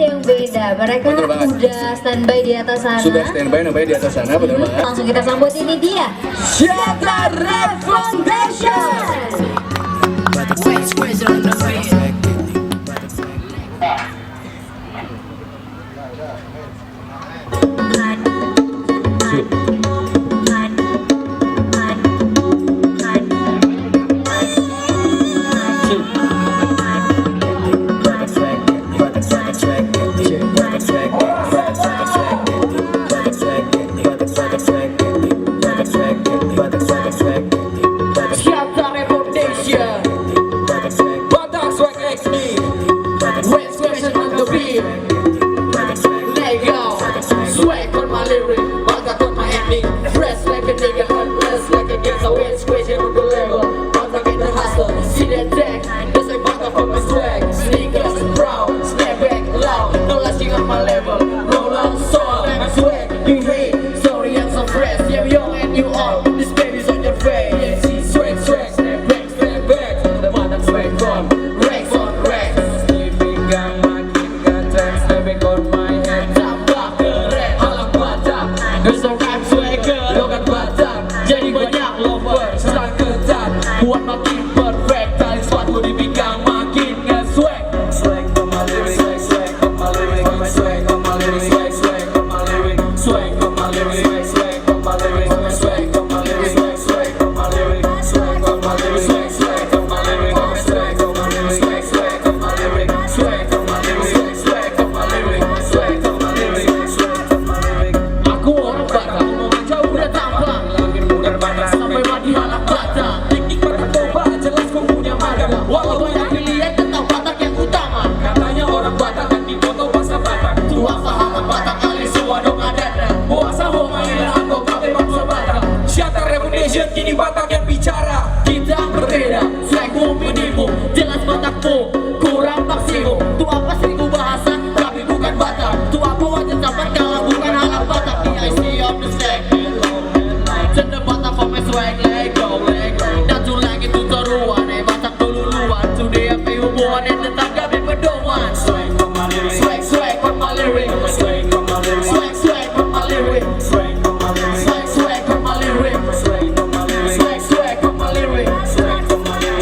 yang beda. Mereka udah standby di atas sana. Sudah standby namanya di atas sana, benar banget. Langsung kita sambut, ini dia Shatter Rap Foundation. Buat makin perfect, kali suatu dibilang makin nge-swag. Swag on my lyrics, swag on my lyrics, swag on my lyrics, swag on my lyrics, swag on my lyrics, swag on my lyrics, swag on my lyrics, swag on my lyrics, swag on my lyrics, swag on my lyrics, swag on my lyrics, swag on my lyrics, swag on my lyrics, swag on my lyrics, swag on my lyrics, swag on my lyrics. Aku orang Batak, omongan jauh udah tambang, langit mudar Batak sampai mati halak Batak. Walau banyak pilihan tentang Batak yang utama, katanya orang Batak kan dipoto bahasa Batak. Tua sahabat Batak alis suwadong adana, puasa homaila aku kabe bangsa Batak. Shatter Rap Foundation kini Batak yang bicara. Kita berbeda, swagmu minimum, jelas Batakmu kurang maksimum. Tu apa seribu bahasa, tapi bukan Batak. Tu apa wajah sampai kalau bukan alam Batak. The IC of the stack, send the Batak for my swag, let go. Datu lagi tu teruan, Batak duluan. Today aku hubungan yang tetangga berpedoman. Swag on my lyrics, swag on my lyrics, swag on my lyrics, swag on my lyrics, swag on my lyrics, swag on my lyrics, swag on my lyrics, swag on my lyrics, swag on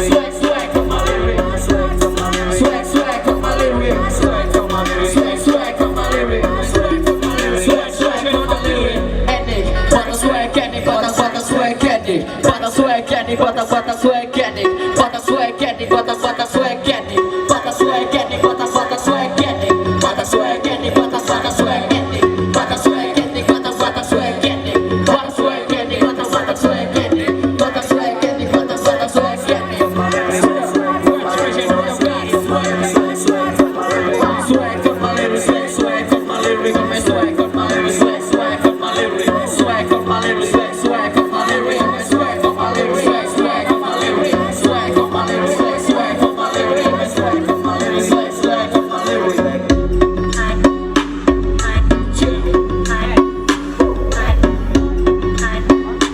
my lyrics, swag on my lyrics, swag on my lyrics, swag on my lyrics, swag on my lyrics, swag on my lyrics, swag on my lyrics, swag on my lyrics. Edik, Batak swag candy, Batak swag candy, Batak swag candy, Batak swag candy, Batak swag candy, Batak swag candy, Batak swag candy, Batak swag candy, Batak swag candy, Batak swag candy, Batak swag candy, Batak swag candy, Batak swag candy, Batak swag candy, Batak swag candy, Batak swag candy. Swag on my lyrics, swag on my lyrics, swag on my lyrics, swag on my lyrics, swag on my lyrics, swag on my lyrics, swag on my lyrics, swag on my lyrics, swag on my lyrics, swag on my lyrics, swag on my lyrics, swag on my lyrics.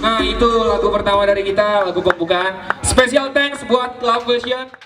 Nah, itu lagu pertama dari kita, lagu pembukaan. Special thanks buat Love Version.